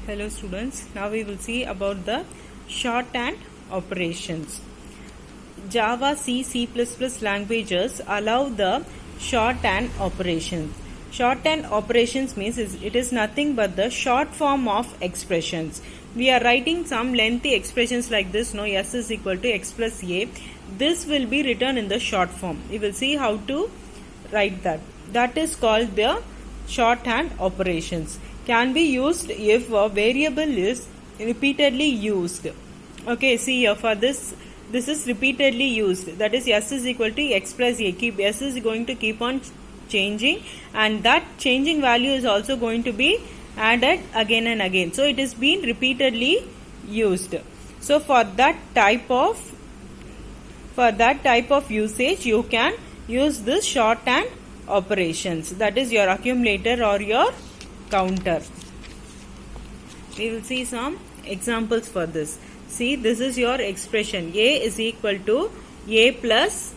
Hello students, now we will see about the shorthand operations. Java, C, C++ languages allow the shorthand operations. Shorthand operations means it is nothing but the short form of expressions. We are writing some lengthy expressions like this, no, S is equal to X plus A. This will be written in the short form. We will see how to write that. That is called the shorthand operations. Can be used if a variable is repeatedly used. Okay, see here for this is repeatedly used. That is S is equal to X plus A. S is going to keep on changing, and that changing value is also going to be added again and again. So it is being repeatedly used. So for that type of usage, you can use this shorthand operations. That is your accumulator or your counter. We will see some examples for this. See, this is your expression A is equal to A plus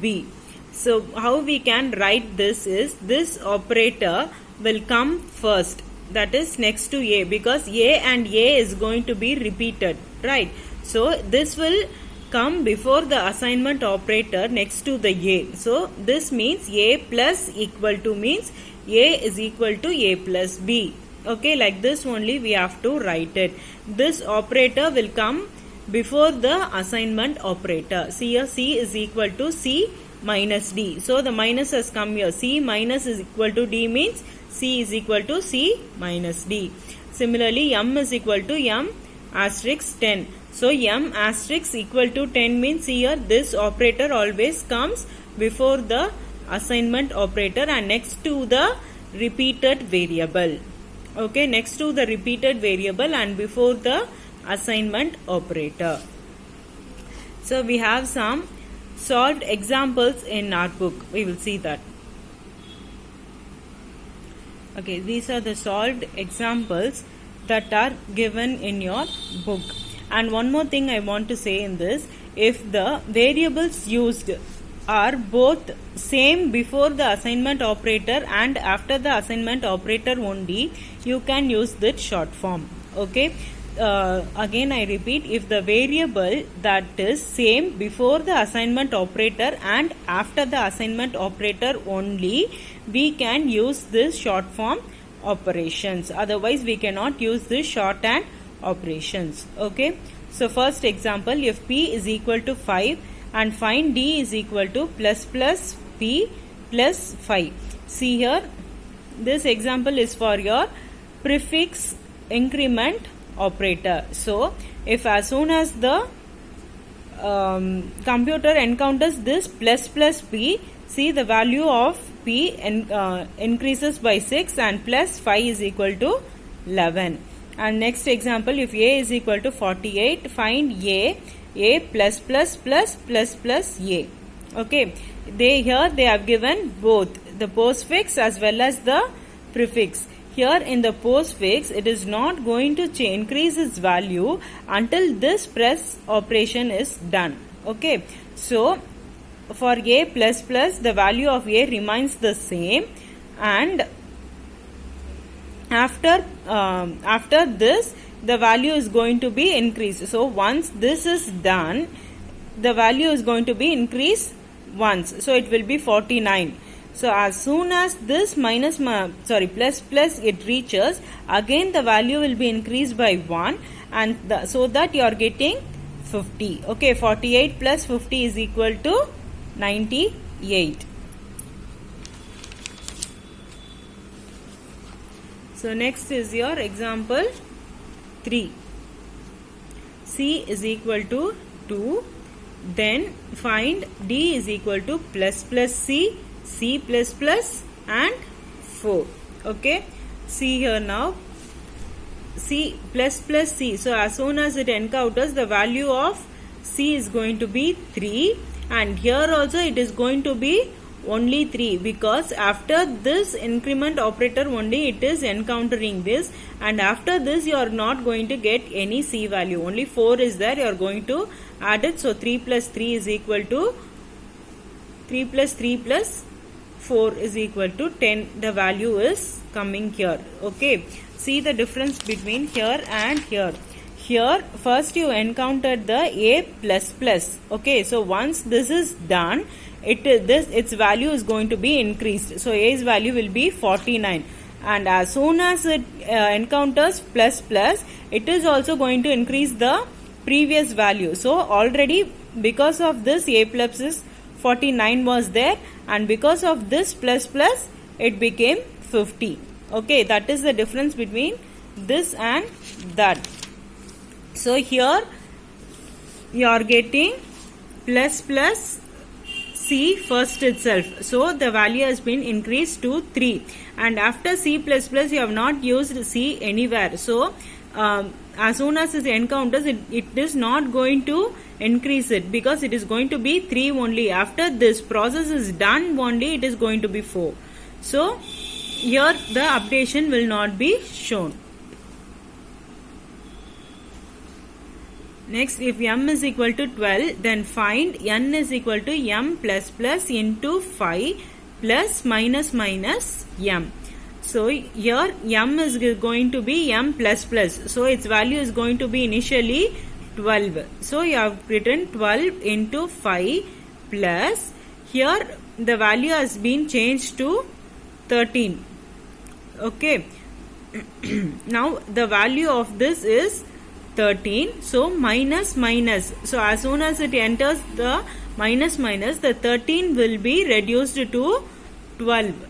B. So how we can write this is, this operator will come first, that is next to A, because A and A is going to be repeated, right? So this will come before the assignment operator next to the A. So this means A plus equal to means A is equal to A plus B. Okay, like this only we have to write it. This operator will come before the assignment operator. See here, C is equal to C minus D. So the minus has come here. C minus is equal to D means C is equal to C minus D. Similarly, M is equal to M asterisk 10. So M asterisk equal to 10 means here this operator always comes before the assignment operator and next to the repeated variable. Okay, next to the repeated variable and before the assignment operator. So we have some solved examples in our book. We will see that. Okay, these are the solved examples that are given in your book. And one more thing I want to say in this, if the variables used are both same before the assignment operator and after the assignment operator only, you can use that short form. Okay, again I repeat, if the variable that is same before the assignment operator and after the assignment operator only, we can use this short form operations. Otherwise we cannot use this shorthand operations. Okay, so first example, if P is equal to 5 and find D is equal to plus P plus 5. See here, this example is for your prefix increment operator. So if as soon as the computer encounters this plus P, see the value of P increases by 6 and plus 5 is equal to 11. And next example, if A is equal to 48, find A plus A. Okay, they have given both the postfix as well as the prefix. Here in the postfix, it is not going to increase its value until this press operation is done. Okay, so for A plus the value of A remains the same, and after this the value is going to be increased. So once this is done, the value is going to be increased once, so it will be 49. So as soon as this plus it reaches, again the value will be increased by 1, and so that you are getting 50. Okay, 48 plus 50 is equal to 98. So next is your example 3. C is equal to 2. Then find D is equal to plus C, C plus and 4. Okay. See here now. C plus C. So as soon as it encounters, the value of C is going to be 3. And here also it is going to be only 3, because after this increment operator only it is encountering this, and after this you are not going to get any C value, only 4 is there, you are going to add it. So 3 plus 3 is equal to 3 plus 3 plus 4 is equal to 10. The value is coming here. Okay, See the difference between here and here. Here first you encountered the a plus plus. Okay, so once this is done, its value is going to be increased. So a's value will be 49, and as soon as it encounters plus plus, it is also going to increase the previous value. So already because of this a plus is 49 was there, and because of this plus plus it became 50. Okay, that is the difference between this and that. So here you are getting plus plus c first itself. So the value has been increased to 3, and after c plus plus you have not used c anywhere. So as soon as it encounters it is not going to increase it, because it is going to be 3 only. After this process is done only it is going to be 4. So here the updation will not be shown. Next, if m is equal to 12, then find n is equal to m plus plus into 5 plus minus minus m. So here m is going to be m plus plus. So its value is going to be initially 12. So you have written 12 into 5 plus, here the value has been changed to 13. Okay. Now the value of this is 13. So minus minus. So as soon as it enters the minus minus, the 13 will be reduced to 12.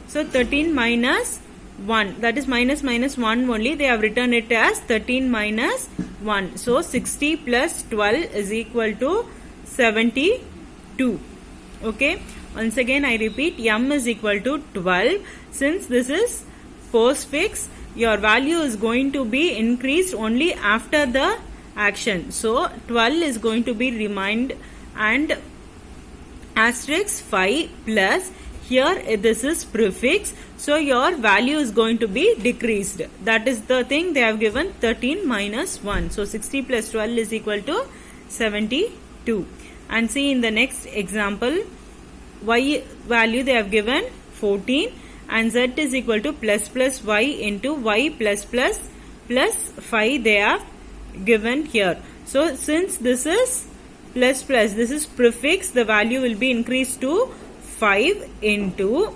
So 13 minus 1, that is minus minus 1 only. They have written it as 13 minus 1. So 60 plus 12 is equal to 72. Okay. Once again I repeat, m is equal to 12. Since this is postfix, your value is going to be increased only after the action. So 12 is going to be remained, and asterisk 5 plus, here this is prefix, so your value is going to be decreased. That is the thing they have given, 13 minus 1. So 60 plus 12 is equal to 72. And see in the next example, y value they have given 14, and z is equal to plus plus y into y plus plus plus 5 they have given here. So since this is plus plus, this is prefix, the value will be increased to 5 into,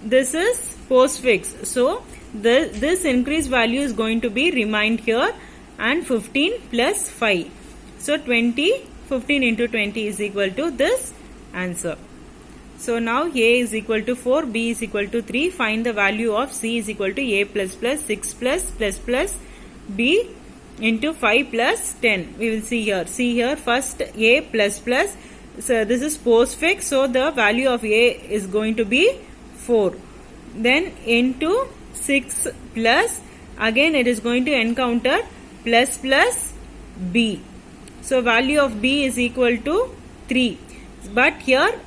this is postfix. So this increased value is going to be remained here, and 15 plus 5. So 20, 15 into 20 is equal to this answer. So now a is equal to 4, b is equal to 3. Find the value of c is equal to a plus plus 6 plus b into 5 plus 10. We will see here. See here, first a plus plus. So this is postfix. So the value of a is going to be 4. Then into 6 plus, again it is going to encounter plus plus b. So value of b is equal to 3. But here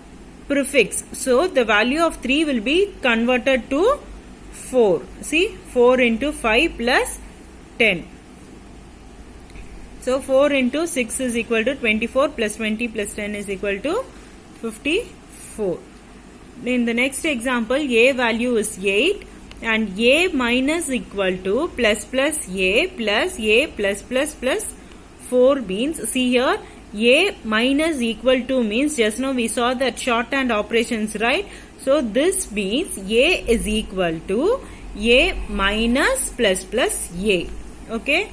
prefix. So the value of 3 will be converted to 4. See, 4 into 5 plus 10. So 4 into 6 is equal to 24 plus 20 plus 10 is equal to 54. In the next example, a value is 8 and a minus equal to plus plus a plus plus 4 means, see here, a minus equal to means, just now we saw that shorthand operations, right? So this means a is equal to a minus plus plus a. Okay.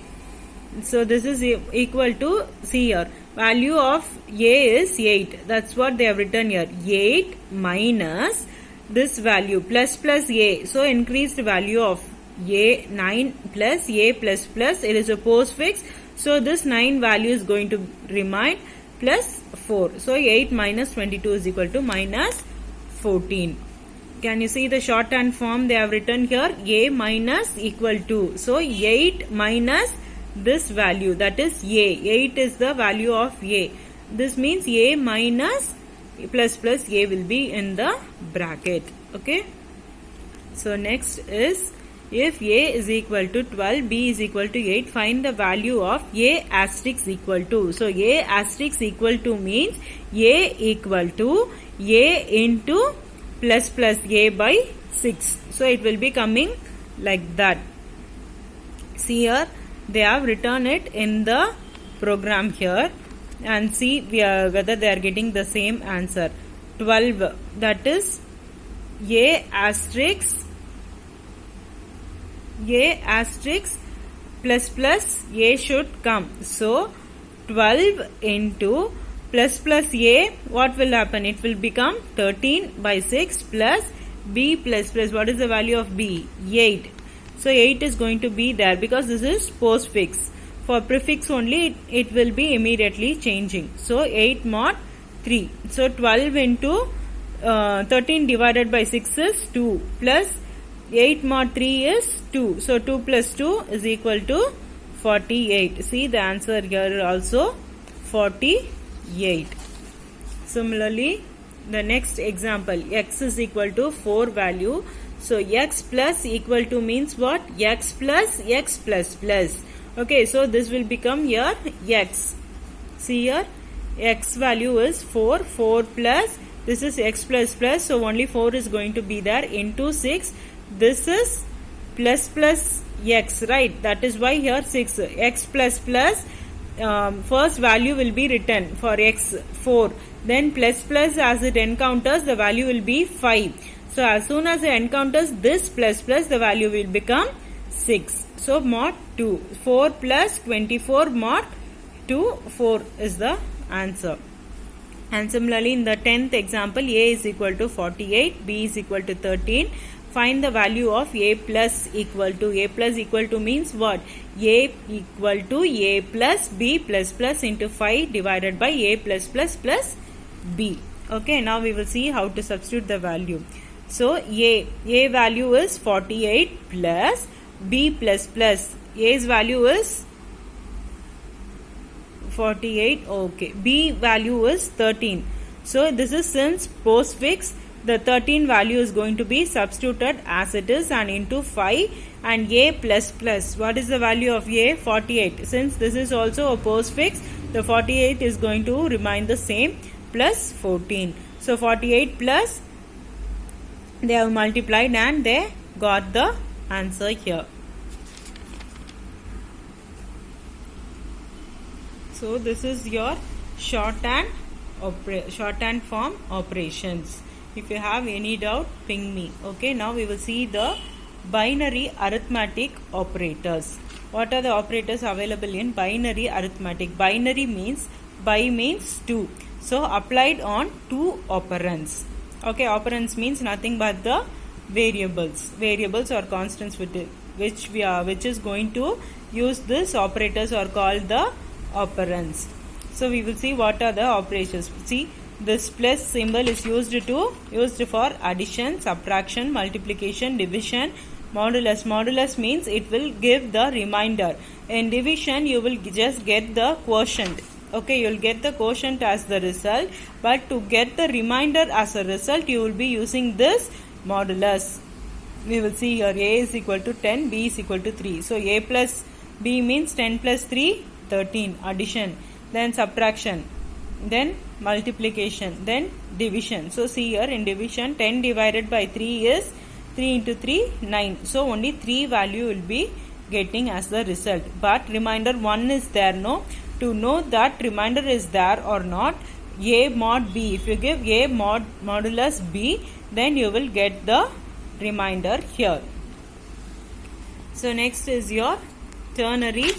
So this is equal to, see here, value of a is 8. That's what they have written here. 8 minus this value plus plus a. So increased value of a 9 plus a plus plus. It is a postfix. So this 9 value is going to remain plus 4. So 8 minus 22 is equal to minus 14. Can you see the shorthand form they have written here? A minus equal to. So 8 minus this value, that is a. 8 is the value of a. This means a minus plus plus a will be in the bracket. Okay. So next is, if a is equal to 12, b is equal to 8, find the value of a asterisk equal to. So a asterisk equal to means a equal to a into plus plus a by 6. So it will be coming like that. See here, they have written it in the program here, and see whether they are getting the same answer. 12, that is A asterisk plus plus A should come. So 12 into plus A, what will happen? It will become 13 by 6 plus B plus plus. What is the value of B? 8. So 8 is going to be there because this is postfix. For prefix only, it will be immediately changing. So 8 mod 3. So 12 into 13 divided by 6 is 2 plus 8 mod 3 is 2. So 2 plus 2 is equal to 48. See the answer here also 48. Similarly, the next example, x is equal to 4 value. So x plus equal to means what? X plus x plus plus. Okay, so this will become your x. See here, x value is 4. 4 plus, this is x plus plus, so only 4 is going to be there, into 6. This is plus plus x, right? That is why here 6. X plus plus, first value will be written for x 4. Then plus plus, as it encounters, the value will be 5. So as soon as it encounters this plus plus, the value will become 6. So mod 2. 4 plus 24 mod 2, 4 is the answer. And similarly, in the 10th example, A is equal to 48, B is equal to 13. Find the value of A plus equal to. A plus equal to means what? A equal to A plus B plus plus into 5 divided by A plus plus plus B. Okay, now we will see how to substitute the value. So A value is 48 plus B plus plus. A's value is 48. Okay, B value is 13. So this is since postfix, the 13 value is going to be substituted as it is and into 5, and A plus plus. What is the value of A? 48. Since this is also a postfix, the 48 is going to remain the same, plus 14. So 48 plus, they have multiplied and they got the answer here. So this is your shorthand form operations. If you have any doubt, ping me. Okay, now we will see the binary arithmetic operators. What are the operators available in binary arithmetic? Binary means, bi means 2. So applied on 2 operands. Okay, operands means nothing but the variables or constants with it, which is going to use this operators are called the operands. So we will see what are the operations. See, this plus symbol is used for addition, subtraction, multiplication, division, modulus. Modulus means it will give the remainder. In division, you will just get the quotient. Okay, you will get the quotient as the result, but to get the remainder as a result, you will be using this modulus. We will see here A is equal to 10, B is equal to 3. So A plus B means 10 plus 3, 13, addition, then subtraction, then multiplication, then division. So see here in division, 10 divided by 3 is 3 into 3, 9. So only 3 value will be getting as the result, but remainder 1 is there, no? To know that remainder is there or not, A mod B, if you give A modulus B, then you will get the remainder here. So next is your ternary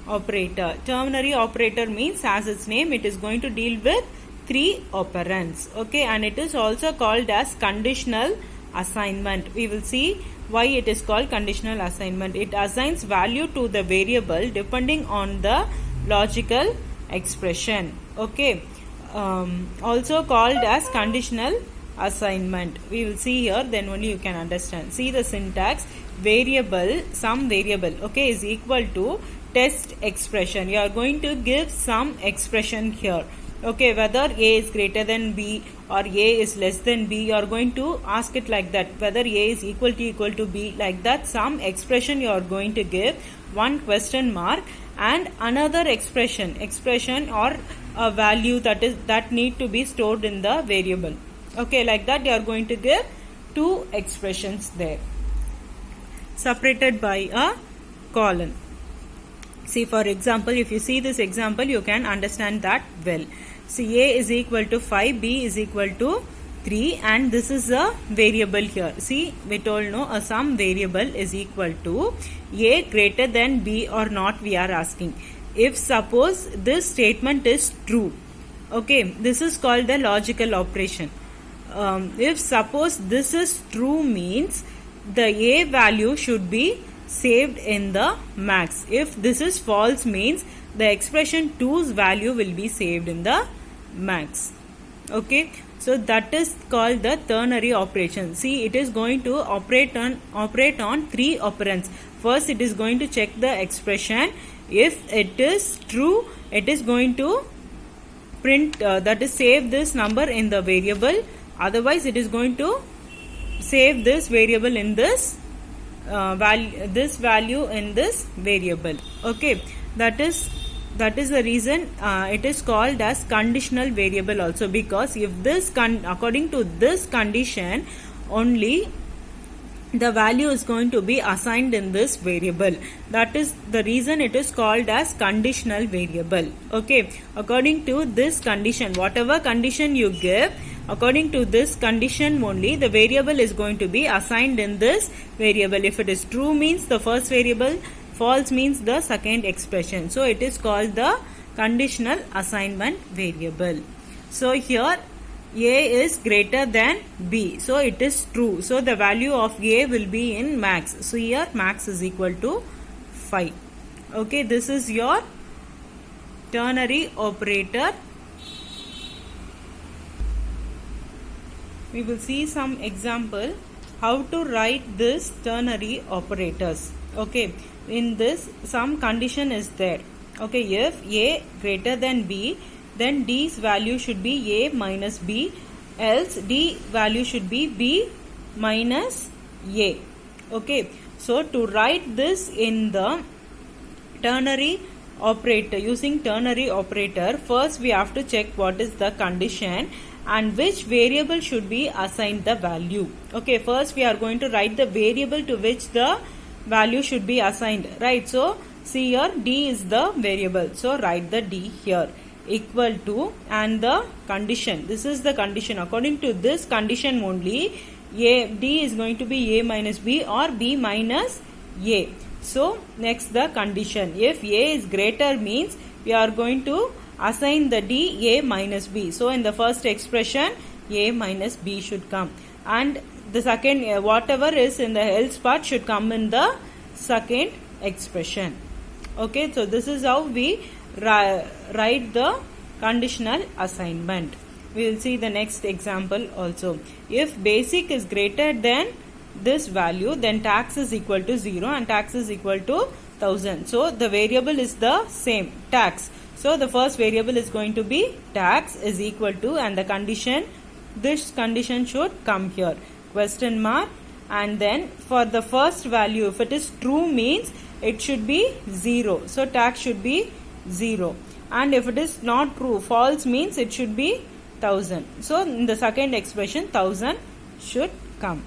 operator. Ternary operator means, as its name, it is going to deal with 3 operands. Okay, and it is also called as conditional assignment. We will see why it is called conditional assignment. It assigns value to the variable depending on the logical expression. Okay, also called as conditional assignment. We will see here, then only you can understand. See the syntax. Variable, some variable, okay, is equal to test expression. You are going to give some expression here. Okay, whether A is greater than B or A is less than B, you are going to ask it like that. Whether A is equal to B, like that, some expression you are going to give, one question mark, and another expression or a value that need to be stored in the variable. Okay, like that you are going to give 2 expressions there. separated by a colon. See, for example, if you see this example, you can understand that well. See, A is equal to 5, B is equal to 3, and this is a variable here. See, we told no, a some variable is equal to A greater than B or not, we are asking. If suppose this statement is true, okay, this is called the logical operation. If suppose this is true means the A value should be saved in the max. If this is false means the expression 2's value will be saved in the max. Okay, so that is called the ternary operation. See, it is going to operate on three operands. First, it is going to check the expression. If it is true, it is going to print that is save this number in the variable. Otherwise, it is going to save this variable in this value in this variable. Okay, that is the reason it is called as conditional variable also, because if this according to this condition only the value is going to be assigned in this variable. That is the reason it is called as conditional variable. Okay, according to this condition, whatever condition you give, according to this condition only the variable is going to be assigned in this variable. If it is true means the first variable, false means the second expression. So it is called the conditional assignment variable. So here A is greater than B, so it is true. So the value of A will be in max. So here max is equal to 5. Okay, this is your ternary operator. We will see some example how to write this ternary operators. Okay, in this some condition is there. Okay, if A greater than B, then D's value should be A minus B, else D value should be B minus A. Okay, so to write this in the ternary operator, using ternary operator, first we have to check what is the condition and which variable should be assigned the value. Okay, first we are going to write the variable to which the value should be assigned, right? So see here D is the variable, so write the D here, equal to, and the condition, this is the condition. According to this condition only D is going to be A minus B or B minus A. So next the condition, if A is greater means we are going to assign the D A minus B. So in the first expression A minus B should come, and the second whatever is in the else part should come in the second expression. Okay, so this is how we write the conditional assignment. We will see the next example also. If basic is greater than this value, then tax is equal to 0 and tax is equal to 1000. So the variable is the same, tax. So the first variable is going to be tax is equal to, and the condition, this condition should come here, question mark, and then for the first value, if it is true means it should be 0. So tax should be 0, and if it is not true, false means it should be 1000. So in the second expression 1000 should come.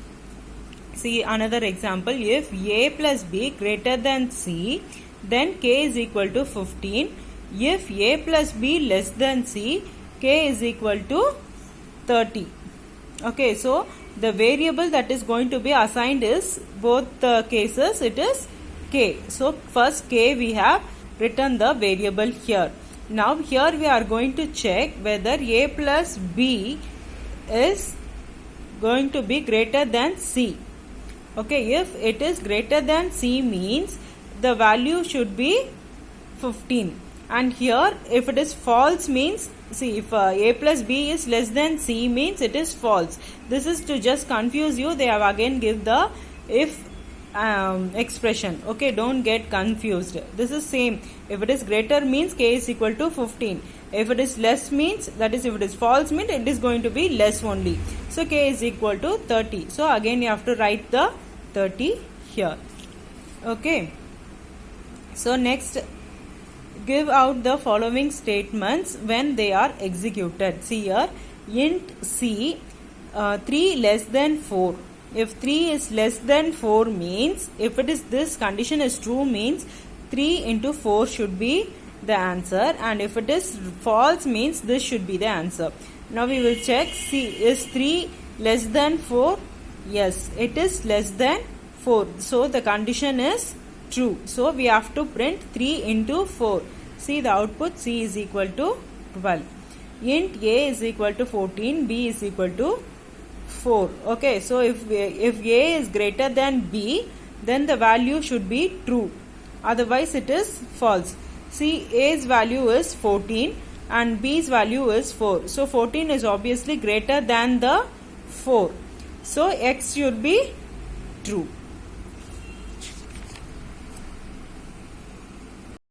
See another example, if A plus B greater than C, then K is equal to 15. If A plus B less than C, K is equal to 30. Okay, so the variable that is going to be assigned is both the cases, it is K. So first K we have written the variable here. Now here we are going to check whether A plus B is going to be greater than C. Okay, if it is greater than C means the value should be 15, and here if it is false means, see, if A plus B is less than C means it is false. This is to just confuse you. They have again give the if expression. Okay, don't get confused. This is same. If it is greater means K is equal to 15. If it is less means, that is if it is false means it is going to be less only. So K is equal to 30. So again you have to write the 30 here. Okay. So next, give out the following statements when they are executed. See here, int C 3 less than 4. if 3 is less than 4 means, if it is this condition is true means 3 into 4 should be the answer, and if it is false means this should be the answer. Now we will check. See, is 3 less than 4? Yes, it is less than 4. So the condition is true. So we have to print 3 into 4. See the output, C is equal to 12. Int A is equal to 14, B is equal to 4. Okay, so if A is greater than B, then the value should be true. Otherwise it is false. See, A's value is 14 and B's value is 4. So 14 is obviously greater than the 4. So X should be true.